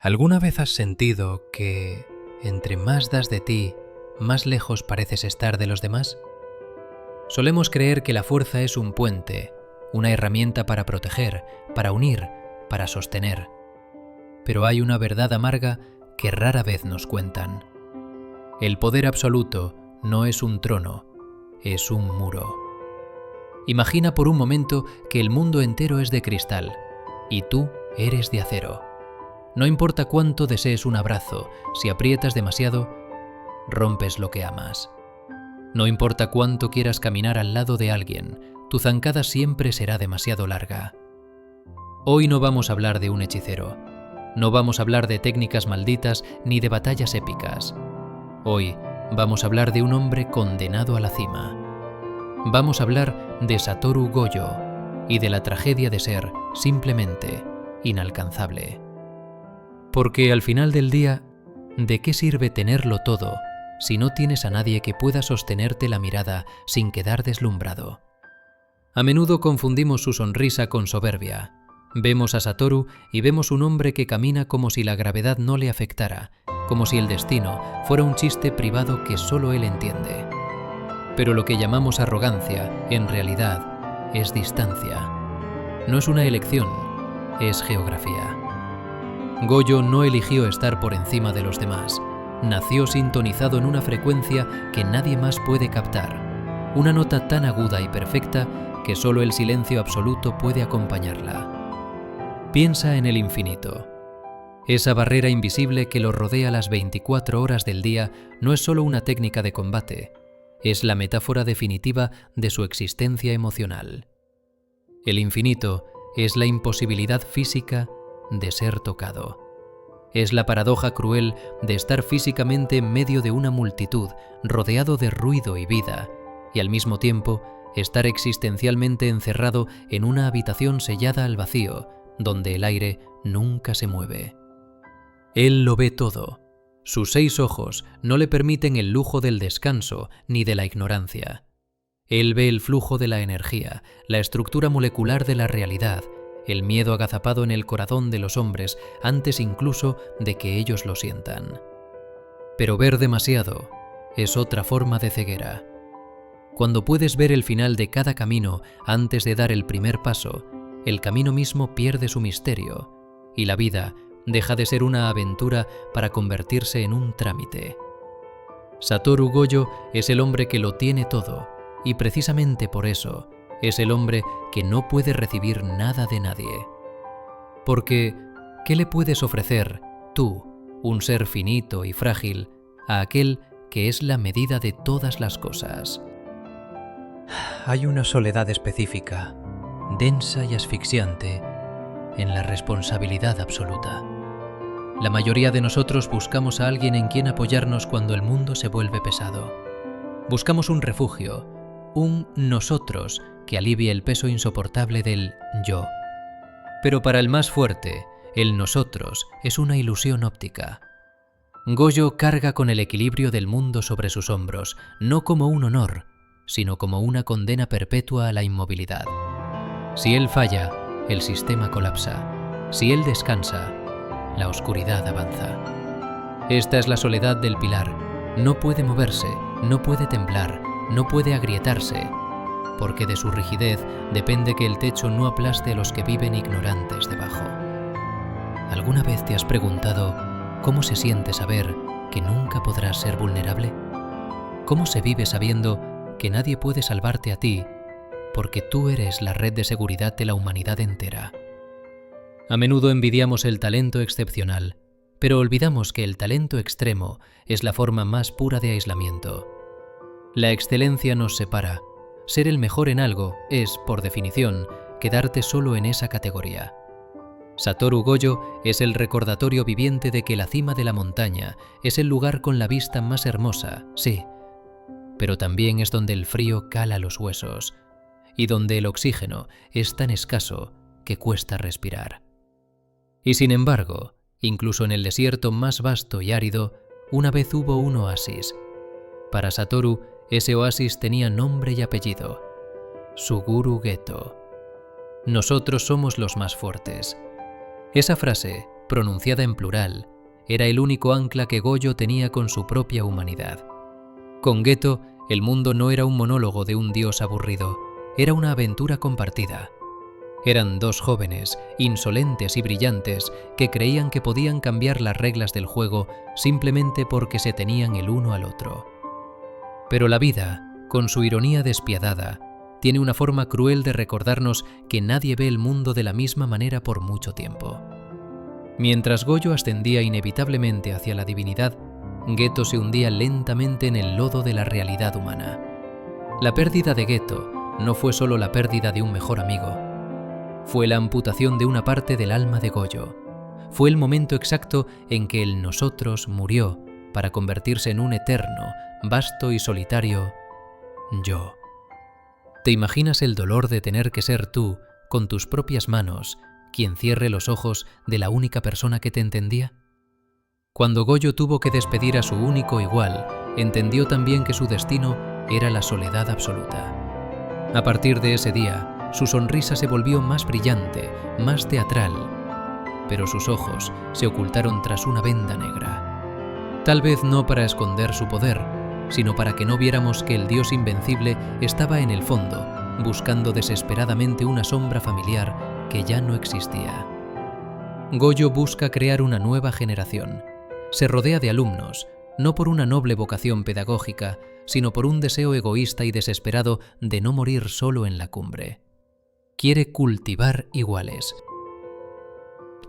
¿Alguna vez has sentido que entre más das de ti, más lejos pareces estar de los demás? Solemos creer que la fuerza es un puente, una herramienta para proteger, para unir, para sostener. Pero hay una verdad amarga que rara vez nos cuentan. El poder absoluto no es un trono, es un muro. Imagina por un momento que el mundo entero es de cristal y tú eres de acero. No importa cuánto desees un abrazo, si aprietas demasiado, rompes lo que amas. No importa cuánto quieras caminar al lado de alguien, tu zancada siempre será demasiado larga. Hoy no vamos a hablar de un hechicero, no vamos a hablar de técnicas malditas ni de batallas épicas. Hoy vamos a hablar de un hombre condenado a la cima. Vamos a hablar de Satoru Gojo y de la tragedia de ser, simplemente, inalcanzable. Porque al final del día, ¿de qué sirve tenerlo todo si no tienes a nadie que pueda sostenerte la mirada sin quedar deslumbrado? A menudo confundimos su sonrisa con soberbia. Vemos a Satoru y vemos un hombre que camina como si la gravedad no le afectara, como si el destino fuera un chiste privado que solo él entiende. Pero lo que llamamos arrogancia, en realidad, es distancia. No es una elección, es geografía. Gojo no eligió estar por encima de los demás. Nació sintonizado en una frecuencia que nadie más puede captar, una nota tan aguda y perfecta que solo el silencio absoluto puede acompañarla. Piensa en el infinito. Esa barrera invisible que lo rodea las 24 horas del día no es solo una técnica de combate, es la metáfora definitiva de su existencia emocional. El infinito es la imposibilidad física de ser tocado. Es la paradoja cruel de estar físicamente en medio de una multitud, rodeado de ruido y vida, y al mismo tiempo estar existencialmente encerrado en una habitación sellada al vacío, donde el aire nunca se mueve. Él lo ve todo. Sus 6 ojos no le permiten el lujo del descanso ni de la ignorancia. Él ve el flujo de la energía, la estructura molecular de la realidad, el miedo agazapado en el corazón de los hombres antes incluso de que ellos lo sientan. Pero ver demasiado es otra forma de ceguera. Cuando puedes ver el final de cada camino antes de dar el primer paso, el camino mismo pierde su misterio y la vida deja de ser una aventura para convertirse en un trámite. Satoru Gojo es el hombre que lo tiene todo y precisamente por eso es el hombre que no puede recibir nada de nadie. Porque, ¿qué le puedes ofrecer, tú, un ser finito y frágil, a aquel que es la medida de todas las cosas? Hay una soledad específica, densa y asfixiante, en la responsabilidad absoluta. La mayoría de nosotros buscamos a alguien en quien apoyarnos cuando el mundo se vuelve pesado. Buscamos un refugio, un nosotros que alivie el peso insoportable del yo. Pero para el más fuerte, el nosotros es una ilusión óptica. Gojo carga con el equilibrio del mundo sobre sus hombros, no como un honor, sino como una condena perpetua a la inmovilidad. Si él falla, el sistema colapsa. Si él descansa, la oscuridad avanza. Esta es la soledad del pilar. No puede moverse, no puede temblar, no puede agrietarse, porque de su rigidez depende que el techo no aplaste a los que viven ignorantes debajo. ¿Alguna vez te has preguntado cómo se siente saber que nunca podrás ser vulnerable? ¿Cómo se vive sabiendo que nadie puede salvarte a ti porque tú eres la red de seguridad de la humanidad entera? A menudo envidiamos el talento excepcional, pero olvidamos que el talento extremo es la forma más pura de aislamiento. La excelencia nos separa. Ser el mejor en algo es, por definición, quedarte solo en esa categoría. Satoru Gojo es el recordatorio viviente de que la cima de la montaña es el lugar con la vista más hermosa, sí, pero también es donde el frío cala los huesos y donde el oxígeno es tan escaso que cuesta respirar. Y sin embargo, incluso en el desierto más vasto y árido, una vez hubo un oasis. Para Satoru, ese oasis tenía nombre y apellido: Suguru Geto. Nosotros somos los más fuertes. Esa frase pronunciada en plural, era el único ancla que Goyo tenía con su propia humanidad. Con Geto, el mundo no era un monólogo de un dios aburrido, era una aventura compartida. Eran dos jóvenes, insolentes y brillantes, que creían que podían cambiar las reglas del juego simplemente porque se tenían el uno al otro. Pero la vida, con su ironía despiadada, tiene una forma cruel de recordarnos que nadie ve el mundo de la misma manera por mucho tiempo. Mientras Goyo ascendía inevitablemente hacia la divinidad, Geto se hundía lentamente en el lodo de la realidad humana. La pérdida de Geto no fue solo la pérdida de un mejor amigo. Fue la amputación de una parte del alma de Goyo. Fue el momento exacto en que el nosotros murió para convertirse en un eterno, vasto y solitario yo. ¿Te imaginas el dolor de tener que ser tú, con tus propias manos, quien cierre los ojos de la única persona que te entendía? Cuando Goyo tuvo que despedir a su único igual, entendió también que su destino era la soledad absoluta. A partir de ese día, su sonrisa se volvió más brillante, más teatral, pero sus ojos se ocultaron tras una venda negra. Tal vez no para esconder su poder, sino para que no viéramos que el dios invencible estaba en el fondo, buscando desesperadamente una sombra familiar que ya no existía. Goyo busca crear una nueva generación. Se rodea de alumnos, no por una noble vocación pedagógica, sino por un deseo egoísta y desesperado de no morir solo en la cumbre. Quiere cultivar iguales.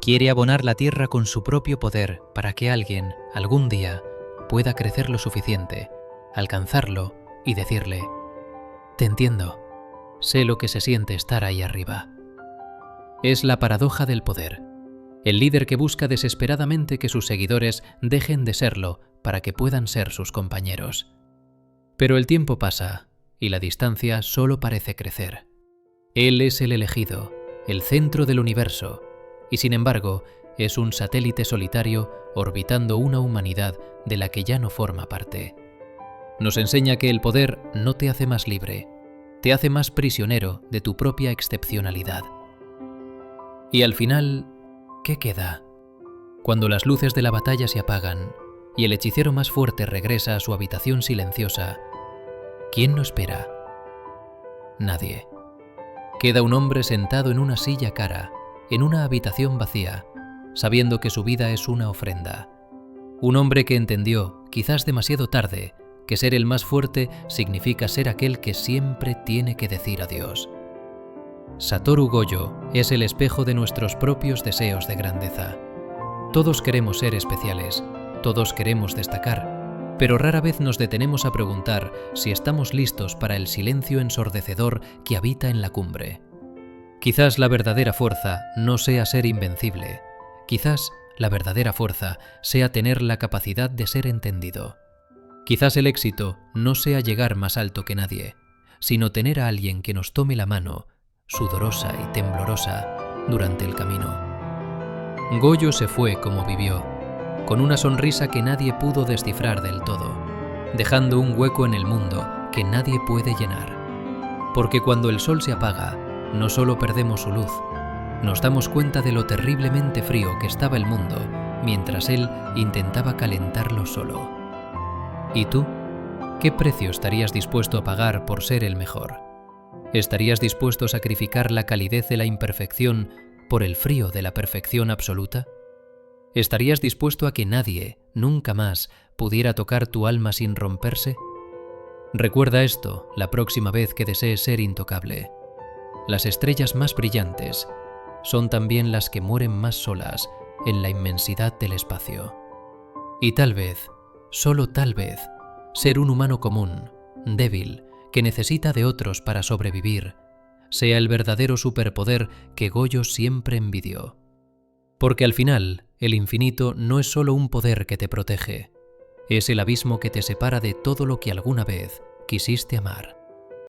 Quiere abonar la tierra con su propio poder para que alguien, algún día, pueda crecer lo suficiente, alcanzarlo y decirle: «Te entiendo, sé lo que se siente estar ahí arriba». Es la paradoja del poder. El líder que busca desesperadamente que sus seguidores dejen de serlo para que puedan ser sus compañeros. Pero el tiempo pasa y la distancia solo parece crecer. Él es el elegido, el centro del universo, y sin embargo es un satélite solitario orbitando una humanidad de la que ya no forma parte. Nos enseña que el poder no te hace más libre, te hace más prisionero de tu propia excepcionalidad. Y al final, ¿qué queda? Cuando las luces de la batalla se apagan y el hechicero más fuerte regresa a su habitación silenciosa, ¿quién lo espera? Nadie. Queda un hombre sentado en una silla cara, en una habitación vacía, sabiendo que su vida es una ofrenda. Un hombre que entendió, quizás demasiado tarde, que ser el más fuerte significa ser aquel que siempre tiene que decir adiós. Satoru Goyo es el espejo de nuestros propios deseos de grandeza. Todos queremos ser especiales, todos queremos destacar, pero rara vez nos detenemos a preguntar si estamos listos para el silencio ensordecedor que habita en la cumbre. Quizás la verdadera fuerza no sea ser invencible, quizás la verdadera fuerza sea tener la capacidad de ser entendido. Quizás el éxito no sea llegar más alto que nadie, sino tener a alguien que nos tome la mano, sudorosa y temblorosa, durante el camino. Goyo se fue como vivió, con una sonrisa que nadie pudo descifrar del todo, dejando un hueco en el mundo que nadie puede llenar. Porque cuando el sol se apaga, no solo perdemos su luz, nos damos cuenta de lo terriblemente frío que estaba el mundo mientras él intentaba calentarlo solo. ¿Y tú? ¿Qué precio estarías dispuesto a pagar por ser el mejor? ¿Estarías dispuesto a sacrificar la calidez de la imperfección por el frío de la perfección absoluta? ¿Estarías dispuesto a que nadie, nunca más, pudiera tocar tu alma sin romperse? Recuerda esto la próxima vez que desees ser intocable. Las estrellas más brillantes son también las que mueren más solas en la inmensidad del espacio. Y tal vez, solo tal vez, ser un humano común, débil, que necesita de otros para sobrevivir, sea el verdadero superpoder que Goyo siempre envidió. Porque al final, el infinito no es solo un poder que te protege, es el abismo que te separa de todo lo que alguna vez quisiste amar.